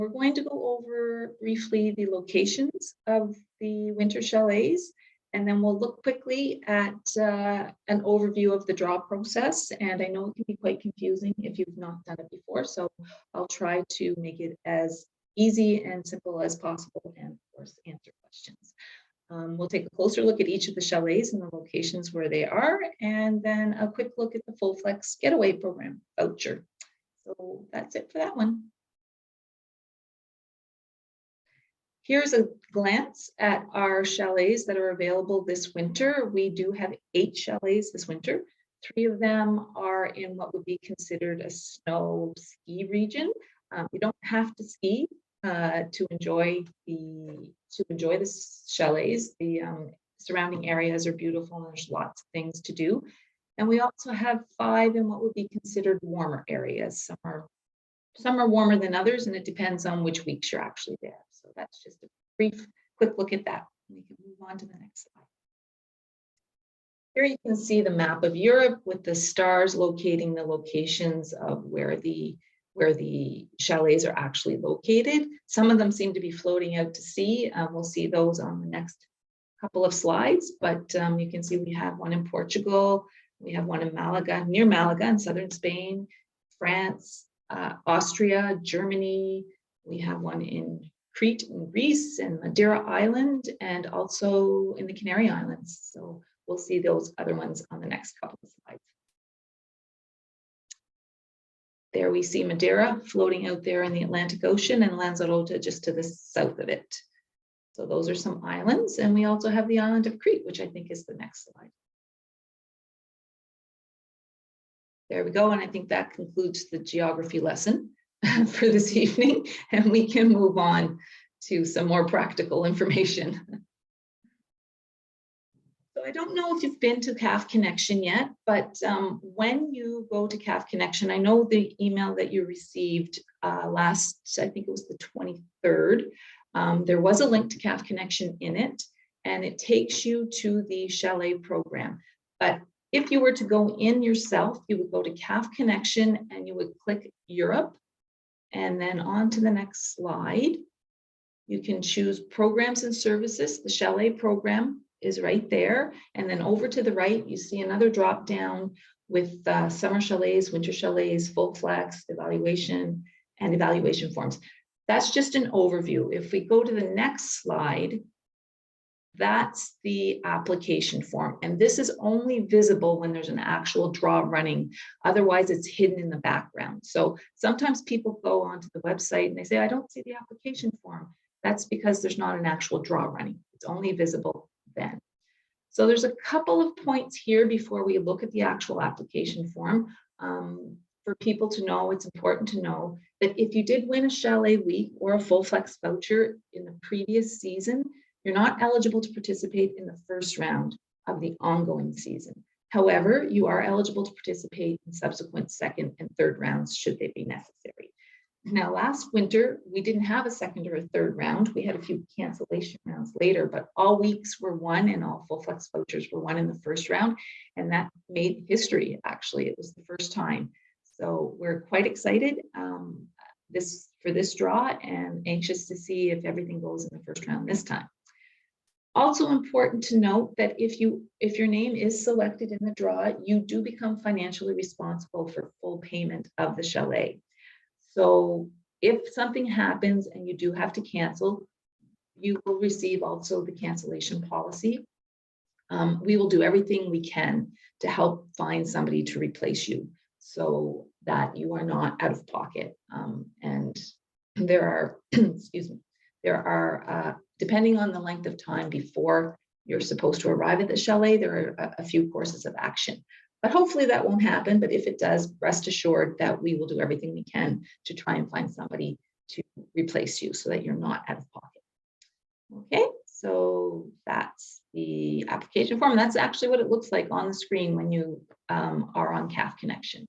We're going to go over briefly the locations of the winter chalets, and then we'll look quickly at an overview of the draw process. And I know it can be quite confusing if you've not done it before, so I'll try to make it as easy and simple as possible, and of course answer questions. We'll take a closer look at each of the chalets and the locations where they are, and then a quick look at the Full Flex Getaway Program voucher. So that's it for that one. Here's a glance at our chalets that are available this winter. We do have 8 chalets this winter. 3 of them are in what would be considered a snow ski region. You don't have to ski to enjoy the chalets. The surrounding areas are beautiful and there's lots of things to do. And we also have 5 in what would be considered warmer areas. Some are warmer than others, and it depends on which weeks you're actually there. So that's just a brief, quick look at that. We can move on to the next slide. Here you can see the map of Europe with the stars locating the locations of where the chalets are actually located. Some of them seem to be floating out to sea. We'll see those on the next couple of slides, but you can see we have one in Portugal, we have one in Malaga, near Malaga in southern Spain, France, Austria, Germany. We have one in Crete in Greece and Madeira Island, and also in the Canary Islands. So we'll see those other ones on the next couple of slides. There we see Madeira floating out there in the Atlantic Ocean, and Lanzarote just to the south of it. So those are some islands, and we also have the island of Crete, which I think is the next slide. There we go, and I think that concludes the geography lesson for this evening, and we can move on to some more practical information. So I don't know if you've been to CAF Connection yet, but when you go to CAF Connection, I know the email that you received last, I think it was the 23rd, there was a link to CAF Connection in it, and it takes you to the Chalet program. But if you were to go in yourself, you would go to CAF Connection and you would click Europe, and then on to the next slide. You can choose Programs and Services. The Chalet program is right there. And then over to the right, you see another drop down with summer chalets, winter chalets, full flex, evaluation, and evaluation forms. That's just an overview. If we go to the next slide, that's the application form. And this is only visible when there's an actual draw running. Otherwise, it's hidden in the background. So sometimes people go onto the website and they say, I don't see the application form. That's because there's not an actual draw running. It's only visible then. So there's a couple of points here before we look at the actual application form. For people to know, it's important to know that if you did win a chalet week or a full flex voucher in the previous season, you're not eligible to participate in the first round of the ongoing season. However, you are eligible to participate in subsequent second and third rounds should they be necessary. Now, last winter, we didn't have a second or a third round. We had a few cancellation rounds later, but all weeks were won and all full flex vouchers were won in the first round. And that made history, actually. It was the first time. So we're quite excited for this draw and anxious to see if everything goes in the first round this time. Also important to note that if your name is selected in the draw, you do become financially responsible for full payment of the chalet. So if something happens and you do have to cancel, you will receive also the cancellation policy. We will do everything we can to help find somebody to replace you so that you are not out of pocket. And there are, excuse me, there are, depending on the length of time before you're supposed to arrive at the chalet, there are a few courses of action. But hopefully that won't happen. But if it does, rest assured that we will do everything we can to try and find somebody to replace you so that you're not out of pocket. Okay, so that's the application form. That's actually what it looks like on the screen when you are on CAF Connection.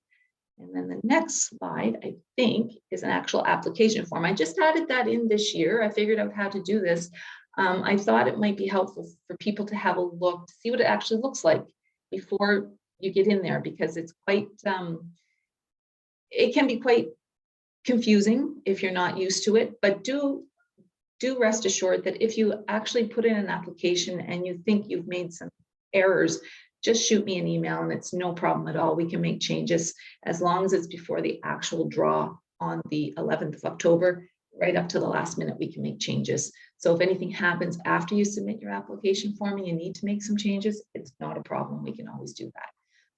And then the next slide, I think, is an actual application form. I just added that in this year. I figured out how to do this. I thought it might be helpful for people to have a look, to see what it actually looks like before you get in there, because it's quite, it can be quite confusing if you're not used to it, but do rest assured that if you actually put in an application and you think you've made some errors, just shoot me an email and it's no problem at all. We can make changes as long as it's before the actual draw on the 11th of October, right up to the last minute, we can make changes. So if anything happens after you submit your application form and you need to make some changes, it's not a problem. We can always do that.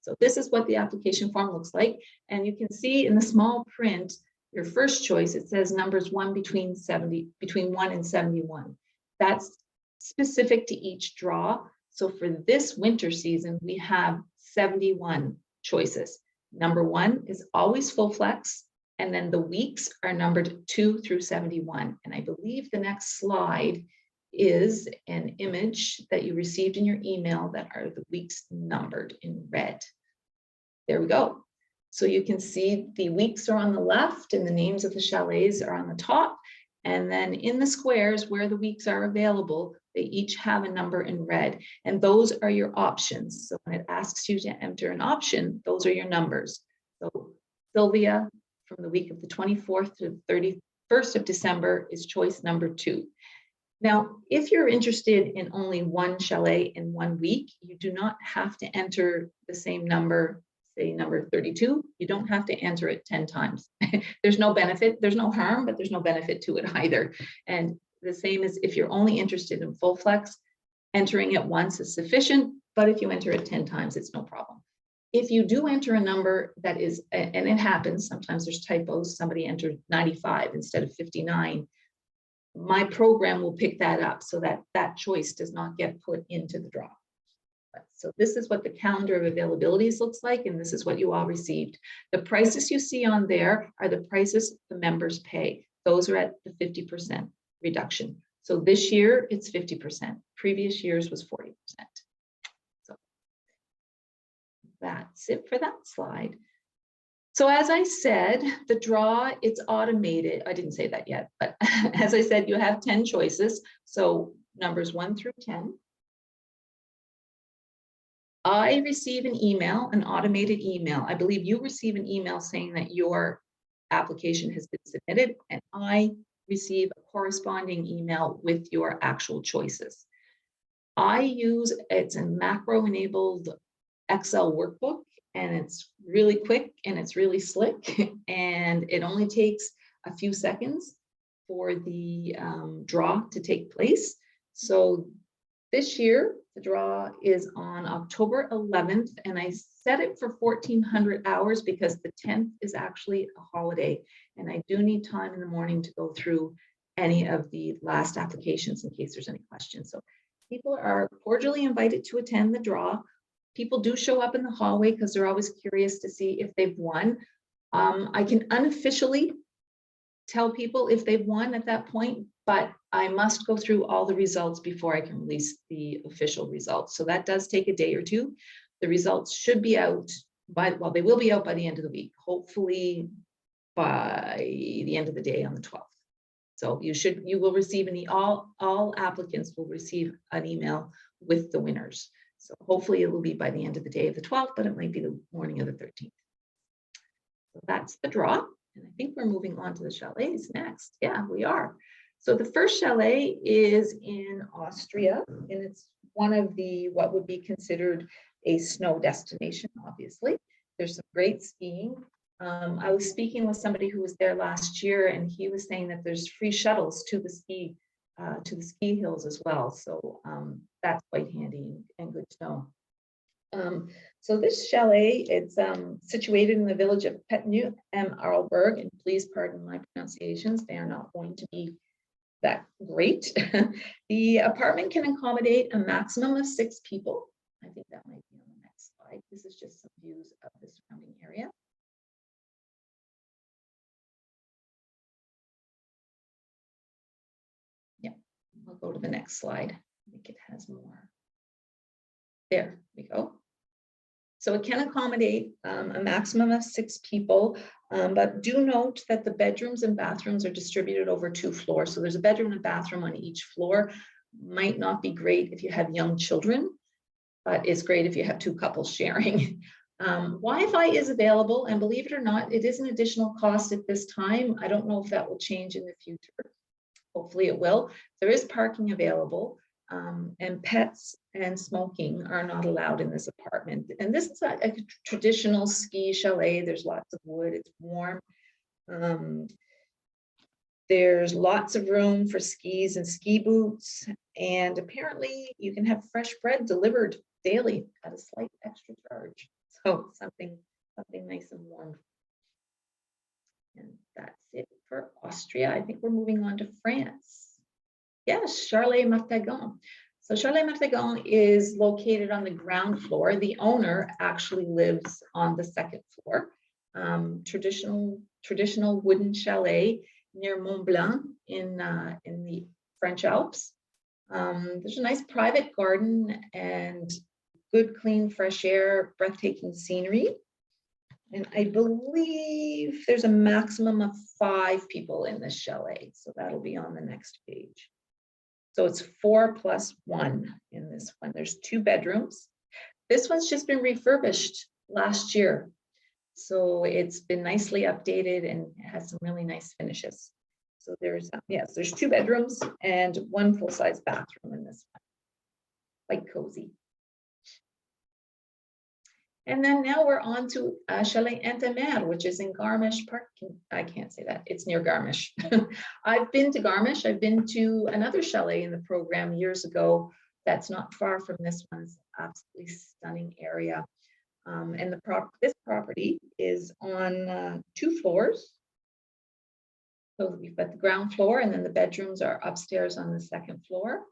So this is what the application form looks like. And you can see in the small print, your first choice, it says numbers between 1 and 71. That's specific to each draw. So for this winter season, we have 71 choices. Number 1 is always full flex, and then the weeks are numbered 2 through 71. And I believe the next slide is an image that you received in your email that are the weeks numbered in red. There we go. So you can see the weeks are on the left and the names of the chalets are on the top. And then in the squares where the weeks are available, they each have a number in red. And those are your options. So when it asks you to enter an option, those are your numbers. So Silvia, from the week of the 24th to the 31st of December, is choice number 2. Now, if you're interested in only one chalet in 1 week, you do not have to enter the same number, say number 32. You don't have to enter it 10 times. There's no benefit, there's no harm, but there's no benefit to it either. And the same as if you're only interested in full flex, entering it once is sufficient, but if you enter it 10 times, it's no problem. If you do enter a number that is, and it happens, sometimes there's typos, somebody entered 95 instead of 59, my program will pick that up so that that choice does not get put into the draw. So this is what the calendar of availabilities looks like, and this is what you all received. The prices you see on there are the prices the members pay. Those are at the 50% reduction. So this year it's 50%. Previous years was 40%. So that's it for that slide. So as I said, the draw, it's automated. I didn't say that yet, but as I said, you have 10 choices. So numbers 1 through 10. I receive an email, an automated email. I believe you receive an email saying that your application has been submitted, and I receive a corresponding email with your actual choices. It's a macro-enabled Excel workbook, and it's really quick and it's really slick, and it only takes a few seconds for the draw to take place. So this year, the draw is on October 11th, and I set it for 1400 hours because the 10th is actually a holiday, and I do need time in the morning to go through any of the last applications in case there's any questions. So people are cordially invited to attend the draw. People do show up in the hallway because they're always curious to see if they've won. I can unofficially tell people if they've won at that point, but I must go through all the results before I can release the official results. So that does take a day or two. The results should be out well, they will be out by the end of the week, hopefully by the end of the day on the 12th. So you will receive all applicants will receive an email with the winners. So hopefully it will be by the end of the day of the 12th, but it might be the morning of the 13th. So that's the draw. And I think we're moving on to the chalets next. Yeah, we are. So the first chalet is in Austria, and it's one of the, what would be considered a snow destination, obviously. There's some great skiing. I was speaking with somebody who was there last year, and he was saying that there's free shuttles to the ski hills as well. So that's quite handy and good to know. So this chalet, it's situated in the village of Petnu am Arlberg, and please pardon my pronunciations, they are not going to be that great. The apartment can accommodate a maximum of 6 people. I think that might be on the next slide. This is just some views of the surrounding area. Yeah, I'll go to the next slide. I think it has more. There we go. So it can accommodate a maximum of 6 people, but do note that the bedrooms and bathrooms are distributed over 2 floors. So there's a bedroom and bathroom on each floor. Might not be great if you have young children, but it's great if you have 2 couples sharing. Wi-Fi is available, and believe it or not, it is an additional cost at this time. I don't know if that will change in the future. Hopefully it will. There is parking available, and pets and smoking are not allowed in this apartment. And this is a traditional ski chalet. There's lots of wood, it's warm. There's lots of room for skis and ski boots, and apparently you can have fresh bread delivered daily at a slight extra charge. So something nice and warm. And that's it for Austria. I think we're moving on to France. Yes, Chalet Martagon. So Chalet Martagon is located on the ground floor. The owner actually lives on the second floor. Traditional wooden chalet near Mont Blanc in the French Alps. There's a nice private garden and good, clean, fresh air, breathtaking scenery. And I believe there's a maximum of 5 people in this chalet. So that'll be on the next page. So it's 4+1 in this one. There's 2 bedrooms. This one's just been refurbished last year. So it's been nicely updated and has some really nice finishes. So there's, yes, there's 2 bedrooms and 1 full-size bathroom in this one. Quite cozy. And then now we're on to Chalet Hintermair, which is in Garmisch Park. I can't say that. It's near Garmisch. I've been to Garmisch. I've been to another chalet in the program years ago. That's not far from this one. It's an absolutely stunning area. And this property is on 2 floors. So we've got the ground floor, and then the bedrooms are upstairs on the second floor.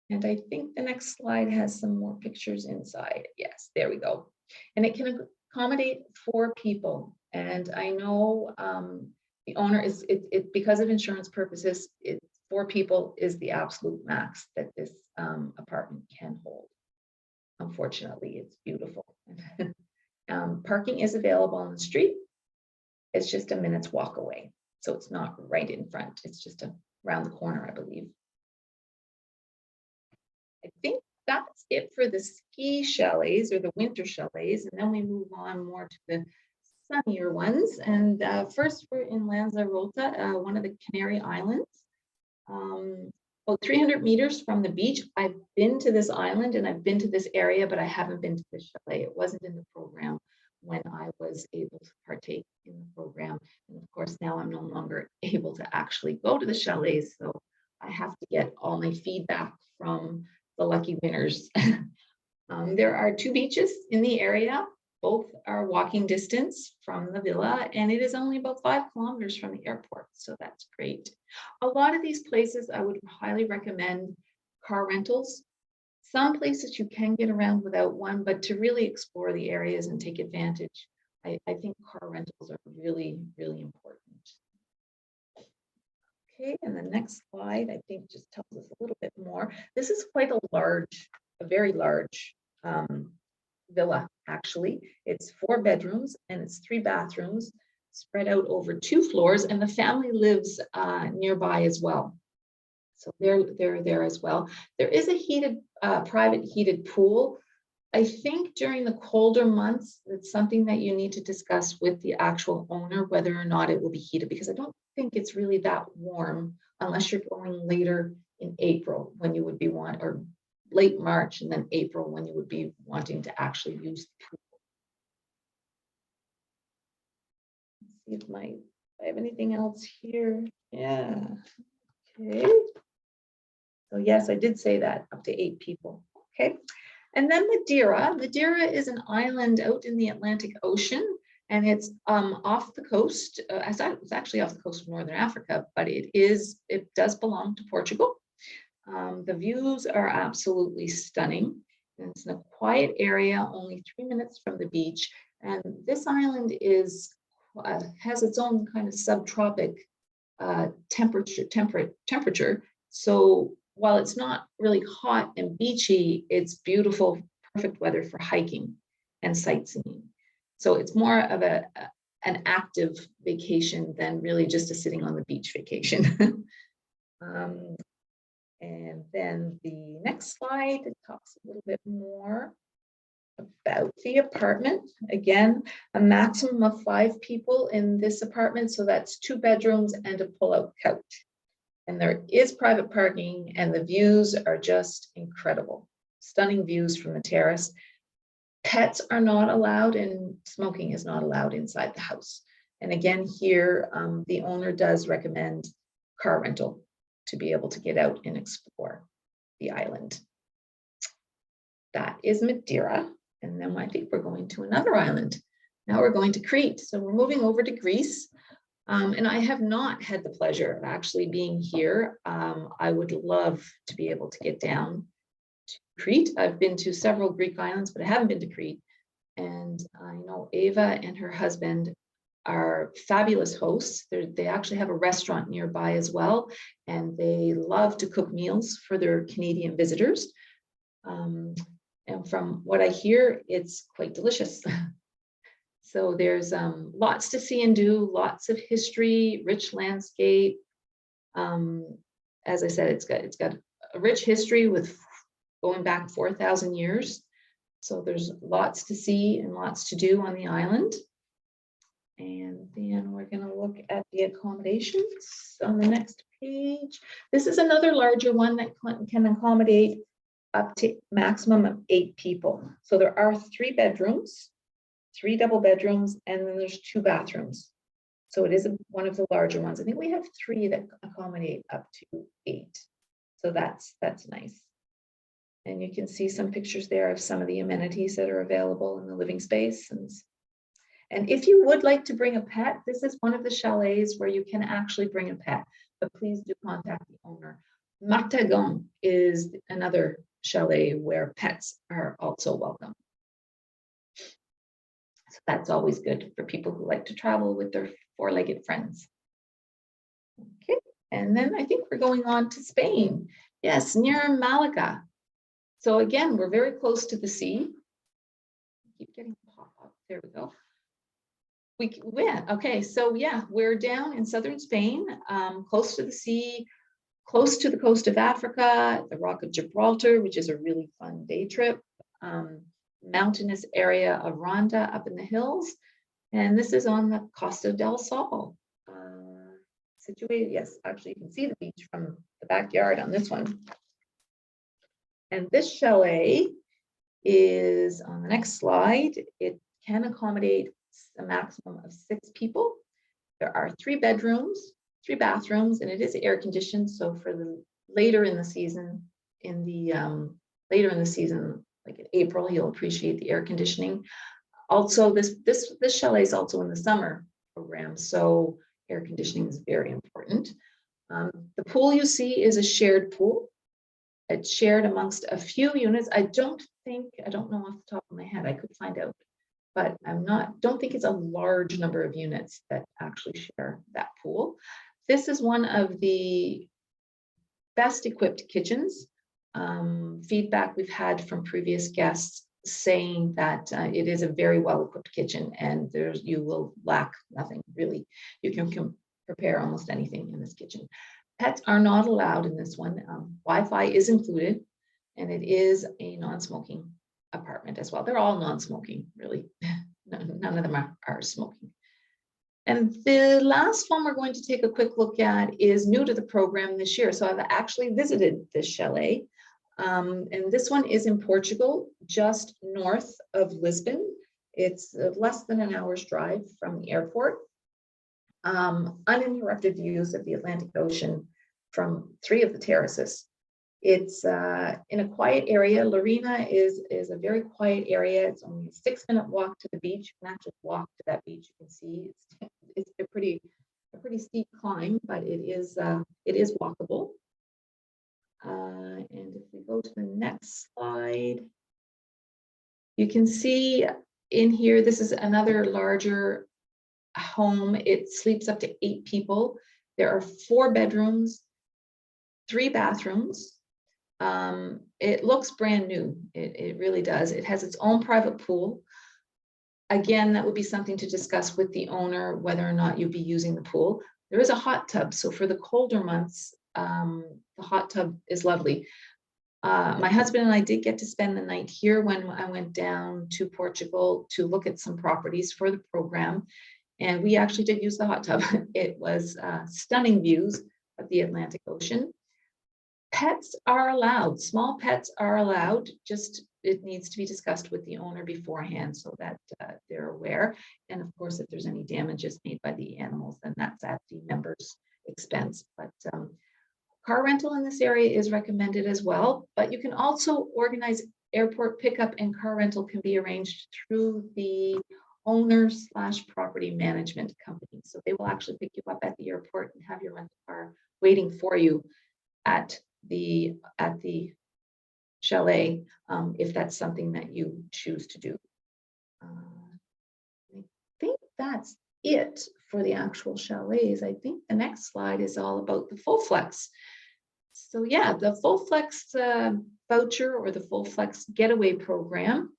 And I think the next slide has some more pictures inside. Yes, there we go. And it can accommodate 4 people. And I know the owner is, because of insurance purposes, 4 people is the absolute max that this apartment can hold. Unfortunately, it's beautiful. Parking is available on the street. It's just a minute's walk away. So it's not right in front. It's just around the corner, I believe. I think that's it for the ski chalets or the winter chalets. And then we move on more to the sunnier ones. And first we're in Lanzarote, one of the Canary Islands. About 300 meters from the beach. I've been to this island and I've been to this area, but I haven't been to the chalet. It wasn't in the program when I was able to partake in the program. And of course, now I'm no longer able to actually go to the chalets. So I have to get all my feedback from the lucky winners. There are 2 beaches in the area. Both are walking distance from the villa, and it is only about 5 kilometers from the airport. So that's great. A lot of these places I would highly recommend car rentals. Some places you can get around without one, but to really explore the areas and take advantage, I think car rentals are really, really important. Okay, and the next slide, I think, just tells us a little bit more. This is quite a very large villa, actually. It's 4 bedrooms and it's 3 bathrooms spread out over 2 floors, and the family lives nearby as well. So they're there as well. There is a heated, private heated pool. I think during the colder months, it's something that you need to discuss with the actual owner, whether or not it will be heated, because I don't think it's really that warm unless you're going later in April when you would be or late March and then April when you would be wanting to actually use the pool. Let's see if I have anything else here. Yeah. Okay. So yes, I did say that, up to 8 people. Okay. And then Madeira. Madeira is an island out in the Atlantic Ocean, and it's off the coast. It's actually off the coast of Northern Africa, but it does belong to Portugal. The views are absolutely stunning. And it's in a quiet area, only 3 minutes from the beach. And this island has its own kind of subtropic temperature. So while it's not really hot and beachy, it's beautiful, perfect weather for hiking and sightseeing. So it's more of an active vacation than really just a sitting on the beach vacation. And then the next slide, it talks a little bit more about the apartment. Again, a maximum of 5 people in this apartment, so that's 2 bedrooms and a pull-out couch. And there is private parking, and the views are just incredible. Stunning views from the terrace. Pets are not allowed, and smoking is not allowed inside the house. And again, here, the owner does recommend car rental to be able to get out and explore the island. That is Madeira. And then I think we're going to another island. Now we're going to Crete. So we're moving over to Greece. And I have not had the pleasure of actually being here. I would love to be able to get down to Crete. I've been to several Greek islands, but I haven't been to Crete. And I know Ava and her husband are fabulous hosts. They actually have a restaurant nearby as well. And they love to cook meals for their Canadian visitors. And from what I hear, it's quite delicious. So there's lots to see and do, lots of history, rich landscape. As I said, it's got a rich history with going back 4,000 years. So there's lots to see and lots to do on the island. And then we're going to look at the accommodations on the next page. This is another larger one that can accommodate up to maximum of 8 people. So there are 3 bedrooms, 3 double bedrooms, and then there's 2 bathrooms. So it is one of the larger ones. I think we have 3 that accommodate up to 8. So that's nice. And you can see some pictures there of some of the amenities that are available in the living space. And if you would like to bring a pet, this is one of the chalets where you can actually bring a pet, but please do contact the owner. Martagon is another chalet where pets are also welcome. So that's always good for people who like to travel with their 4-legged friends. Okay, and then I think we're going on to Spain. Yes, near Malaga. So again, we're very close to the sea. Keep getting pop up. There we go. We went. Okay, so yeah, we're down in southern Spain, close to the sea, close to the coast of Africa, the Rock of Gibraltar, which is a really fun day trip, mountainous area of Ronda up in the hills. And this is on the Costa del Sol, situated, yes, actually you can see the beach from the backyard on this one. And this chalet is on the next slide. It can accommodate a maximum of 6 people. There are 3 bedrooms, 3 bathrooms, and it is air conditioned. So for the later in the season, like in April, you'll appreciate the air conditioning. Also, this chalet is also in the summer program, so air conditioning is very important. The pool you see is a shared pool. It's shared amongst a few units. I don't know off the top of my head. I could find out, but don't think it's a large number of units that actually share that pool. This is one of the best equipped kitchens. Feedback we've had from previous guests saying that it is a very well equipped kitchen, and you will lack nothing really. You can prepare almost anything in this kitchen. Pets are not allowed in this one. Wi-Fi is included, and it is a non-smoking apartment as well. They're all non-smoking, really. None of them are smoking. And the last one we're going to take a quick look at is new to the program this year. So I've actually visited this chalet. And this one is in Portugal, just north of Lisbon. It's less than an hour's drive from the airport. Uninterrupted views of the Atlantic Ocean from 3 of the terraces. It's in a quiet area. Lorena is a very quiet area. It's only a 6-minute walk to the beach. You can actually walk to that beach. You can see it's a pretty steep climb, but it is walkable. And if we go to the next slide, you can see in here, this is another larger home. It sleeps up to 8 people. There are 4 bedrooms, 3 bathrooms. It looks brand new. It really does. It has its own private pool. Again, that would be something to discuss with the owner, whether or not you'd be using the pool. There is a hot tub. So for the colder months, the hot tub is lovely. My husband and I did get to spend the night here when I went down to Portugal to look at some properties for the program. And we actually did use the hot tub. It was stunning views of the Atlantic Ocean. Pets are allowed. Small pets are allowed. Just it needs to be discussed with the owner beforehand so that they're aware. And of course, if there's any damages made by the animals, then that's at the member's expense. But car rental in this area is recommended as well. But you can also organize airport pickup, and car rental can be arranged through the owner/property management company. So they will actually pick you up at the airport and have your rental car waiting for you at the chalet, if that's something that you choose to do. I think that's it for the actual chalets. I think the next slide is all about the full flex. So yeah, the full flex voucher or the full flex getaway program.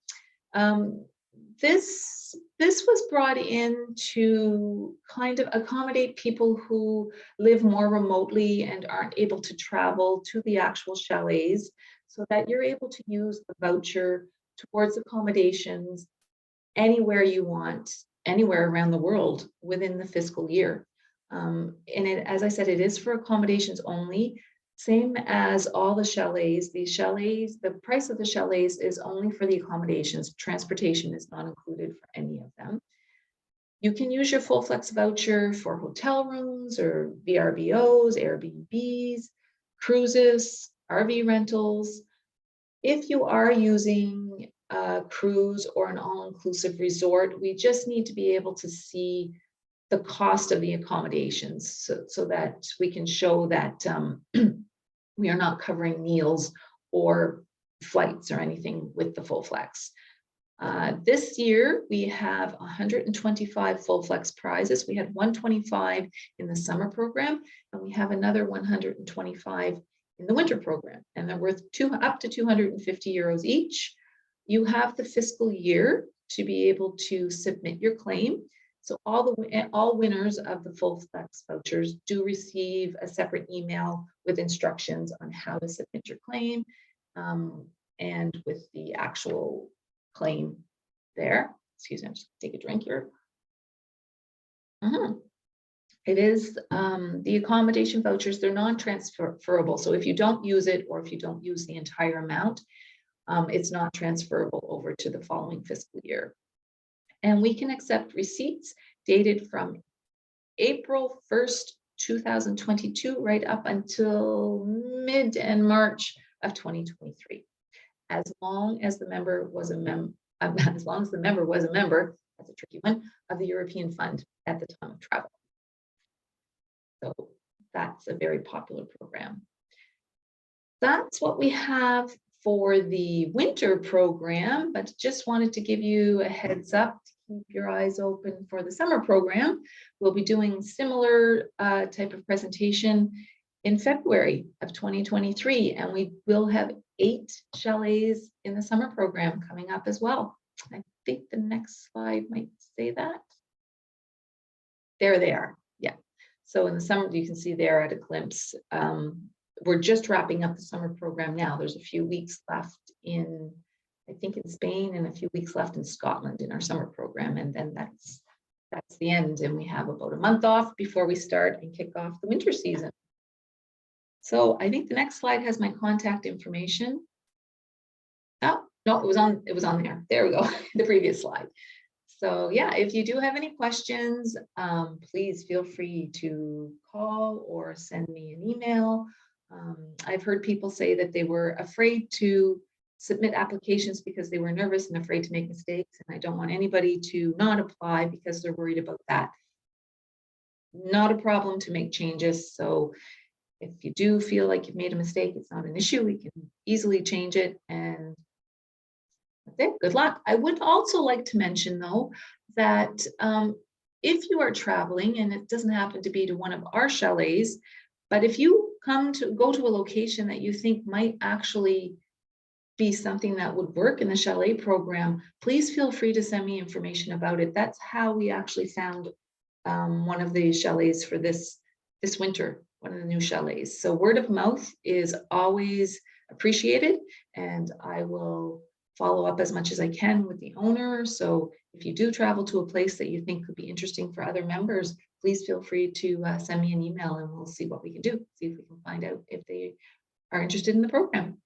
This was brought in to kind of accommodate people who live more remotely and aren't able to travel to the actual chalets, so that you're able to use the voucher towards accommodations anywhere you want, anywhere around the world within the fiscal year. And as I said, it is for accommodations only. Same as all the chalets. These chalets, the price of the chalets is only for the accommodations. Transportation is not included for any of them. You can use your full flex voucher for hotel rooms or VRBOs, Airbnbs, cruises, RV rentals. If you are using a cruise or an all-inclusive resort, we just need to be able to see the cost of the accommodations so that we can show that we are not covering meals or flights or anything with the full flex. This year, we have 125 full flex prizes. We had 125 in the summer program, and we have another 125 in the winter program, and they're worth up to 250 euros each. You have the fiscal year to be able to submit your claim. So all winners of the full flex vouchers do receive a separate email with instructions on how to submit your claim, and with the actual claim there. Excuse me, I'm just gonna take a drink here. It is the accommodation vouchers, they're non-transferable. So if you don't use it, or if you don't use the entire amount, it's not transferable over to the following fiscal year. And we can accept receipts dated from April 1st, 2022, right up until mid and March of 2023. As long as the member was a member, that's a tricky one, of the European Fund at the time of travel. So that's a very popular program. That's what we have for the winter program, but just wanted to give you a heads up to keep your eyes open for the summer program. We'll be doing similar type of presentation in February of 2023, and we will have 8 chalets in the summer program coming up as well. I think the next slide might say that. There they are. Yeah. So in the summer, you can see there at a glimpse. We're just wrapping up the summer program now. There's a few weeks left in, I think, in Spain, and a few weeks left in Scotland in our summer program. And then that's the end. And we have about a month off before we start and kick off the winter season. So I think the next slide has my contact information. Oh, no, it was on there. There we go, the previous slide. So yeah, if you do have any questions, please feel free to call or send me an email. I've heard people say that they were afraid to submit applications because they were nervous and afraid to make mistakes. And I don't want anybody to not apply because they're worried about that. Not a problem to make changes. So if you do feel like you've made a mistake, it's not an issue. We can easily change it, and that's it. Good luck. I would also like to mention, though, that if you are traveling, and it doesn't happen to be to one of our chalets, but if you go to a location that you think might actually be something that would work in the chalet program, please feel free to send me information about it. That's how we actually found one of the chalets for this winter, one of the new chalets. So word of mouth is always appreciated, and I will follow up as much as I can with the owner. So if you do travel to a place that you think could be interesting for other members, please feel free to send me an email and we'll see what we can do, see if we can find out if they are interested in the program.